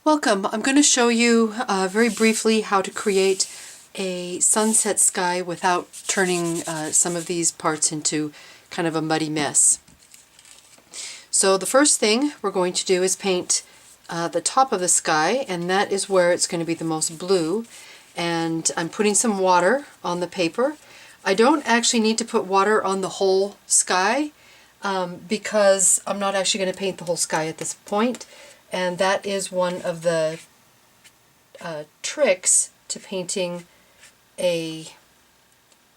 Welcome. I'm going to show you very briefly how to create a sunset sky without turning some of these parts into kind of a muddy mess. So the first thing we're going to do is paint the top of the sky, and that is where it's going to be the most blue. And I'm putting some water on the paper. I don't actually need to put water on the whole sky because I'm not actually going to paint the whole sky at this point. And that is one of the tricks to painting a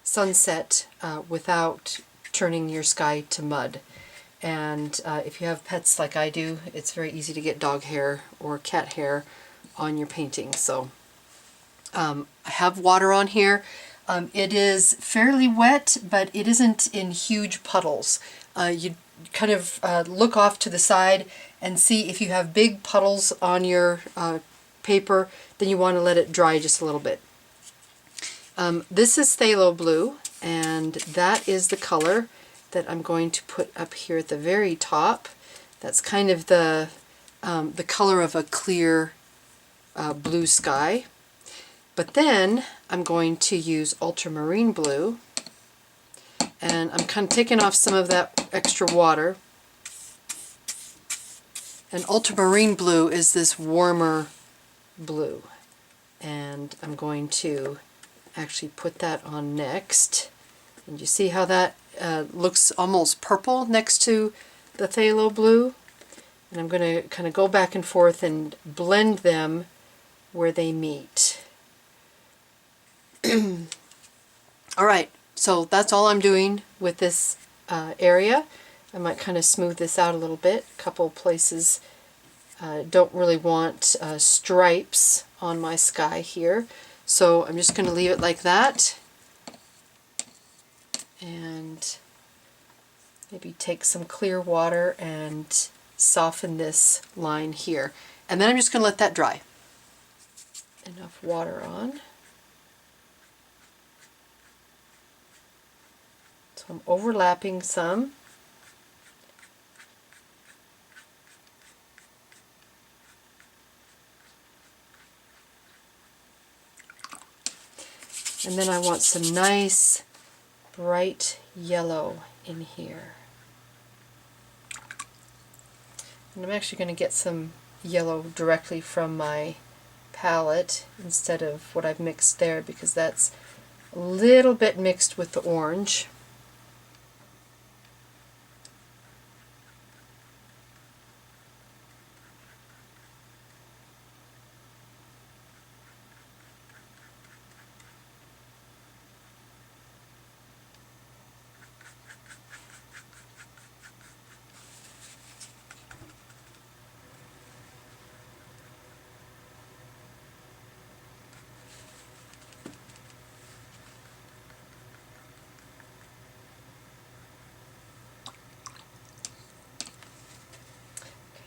sunset without turning your sky to mud. And if you have pets like I do, it's very easy to get dog hair or cat hair on your painting. So I have water on here. It is fairly wet, but it isn't in huge puddles. You kind of look off to the side and see if you have big puddles on your paper, then you want to let it dry just a little bit. This is phthalo blue, and that is the color that I'm going to put up here at the very top. That's kind of the color of a clear blue sky. But then I'm going to use ultramarine blue, and I'm kind of taking off some of that extra water. And ultramarine blue is this warmer blue, and I'm going to actually put that on next. And you see how that looks almost purple next to the phthalo blue? And I'm going to kind of go back and forth and blend them where they meet. Alright, so that's all I'm doing with this area. I might kind of smooth this out a little bit. A couple places don't really want stripes on my sky here. So I'm just going to leave it like that. And maybe take some clear water and soften this line here. And then I'm just going to let that dry. Enough water on. So I'm overlapping some. And then I want some nice bright yellow in here. And I'm actually going to get some yellow directly from my palette instead of what I've mixed there, because that's a little bit mixed with the orange.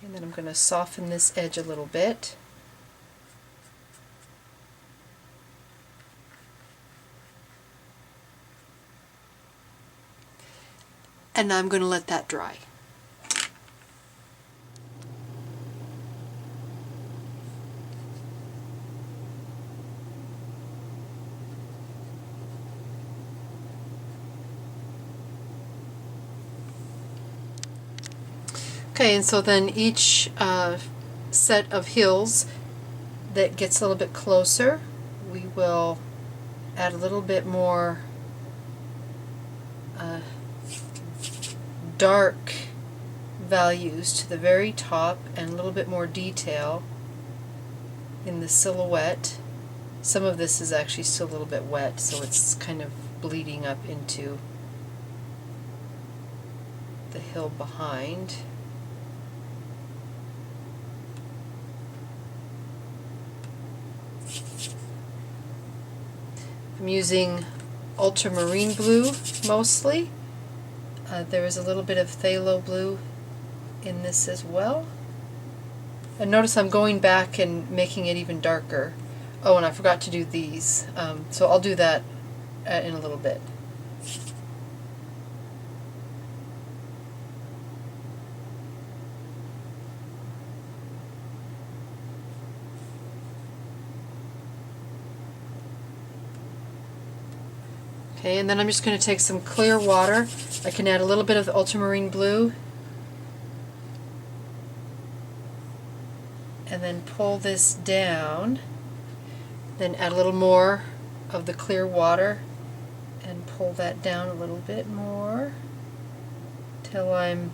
And then I'm going to soften this edge a little bit. And I'm going to let that dry. Okay, and so then each set of hills that gets a little bit closer, we will add a little bit more dark values to the very top and a little bit more detail in the silhouette. Some of this is actually still a little bit wet, so it's kind of bleeding up into the hill behind. I'm using ultramarine blue mostly. There is a little bit of phthalo blue in this as well. And notice I'm going back and making it even darker. Oh, and I forgot to do these. So I'll do that in a little bit. Okay, and then I'm just going to take some clear water. I can add a little bit of the ultramarine blue and then pull this down, then add a little more of the clear water and pull that down a little bit more till I've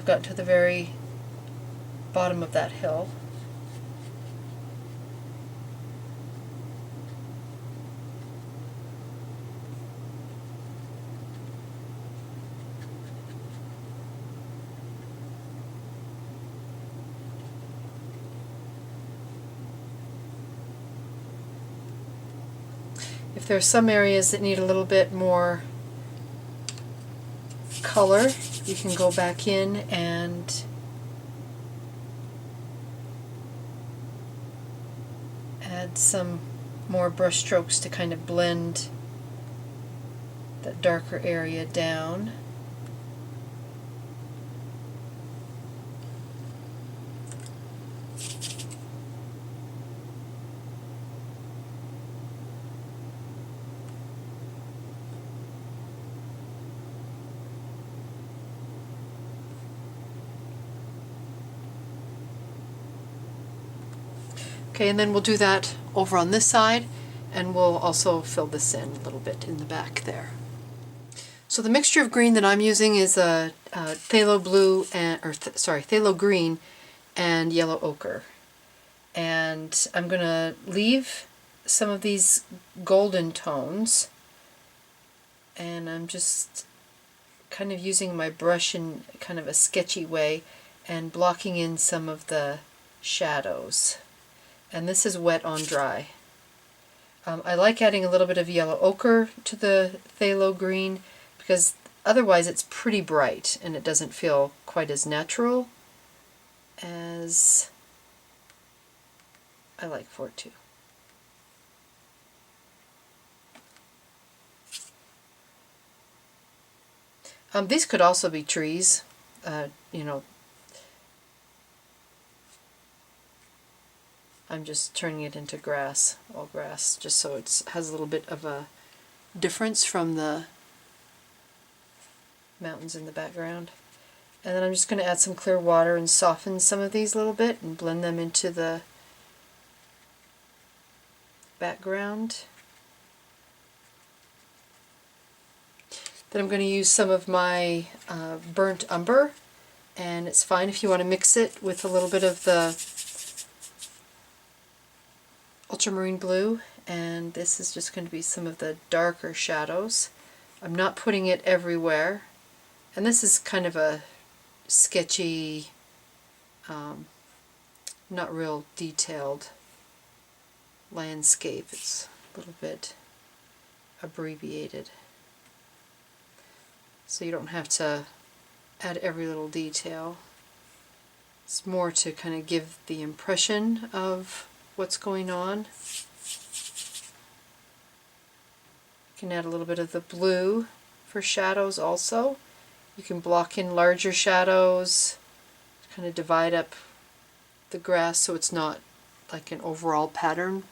got to the very bottom of that hill. If there are some areas that need a little bit more color, you can go back in and add some more brush strokes to kind of blend that darker area down. Okay, and then we'll do that over on this side, and we'll also fill this in a little bit in the back there. So the mixture of green that I'm using is a phthalo blue and phthalo green and yellow ochre. And I'm going to leave some of these golden tones, and I'm just kind of using my brush in kind of a sketchy way and blocking in some of the shadows. And this is wet on dry. I like adding a little bit of yellow ochre to the phthalo green because otherwise it's pretty bright and it doesn't feel quite as natural as I like for it to. These could also be trees, you know. I'm just turning it into grass, all grass, just so it has a little bit of a difference from the mountains in the background. And then I'm just going to add some clear water and soften some of these a little bit and blend them into the background. Then I'm going to use some of my burnt umber, and it's fine if you want to mix it with a little bit of the ultramarine blue, and this is just going to be some of the darker shadows. I'm not putting it everywhere, and this is kind of a sketchy, not real detailed landscape. It's a little bit abbreviated, so you don't have to add every little detail. It's more to kind of give the impression of what's going on. You can add a little bit of the blue for shadows also. You can block in larger shadows, kind of divide up the grass so it's not like an overall pattern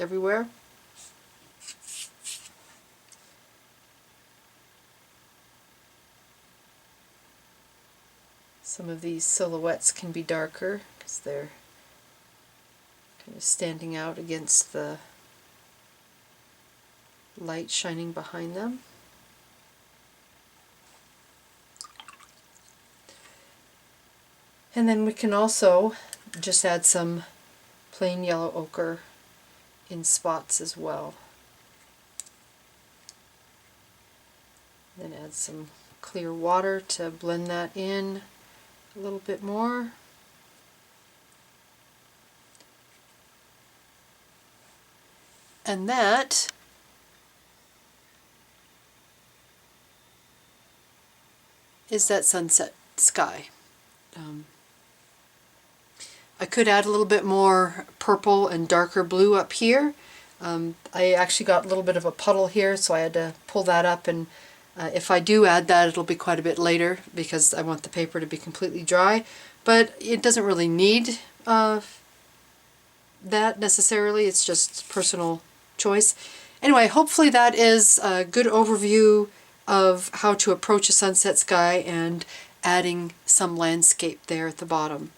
everywhere. Some of these silhouettes can be darker because they're kind of standing out against the light shining behind them. And then we can also just add some plain yellow ochre in spots as well. Then add some clear water to blend that in a little bit more. And that is that sunset sky. I could add a little bit more purple and darker blue up here. I actually got a little bit of a puddle here, so I had to pull that up, and if I do add that, it'll be quite a bit later because I want the paper to be completely dry. But it doesn't really need that necessarily. It's just personal choice. Anyway, hopefully that is a good overview of how to approach a sunset sky and adding some landscape there at the bottom.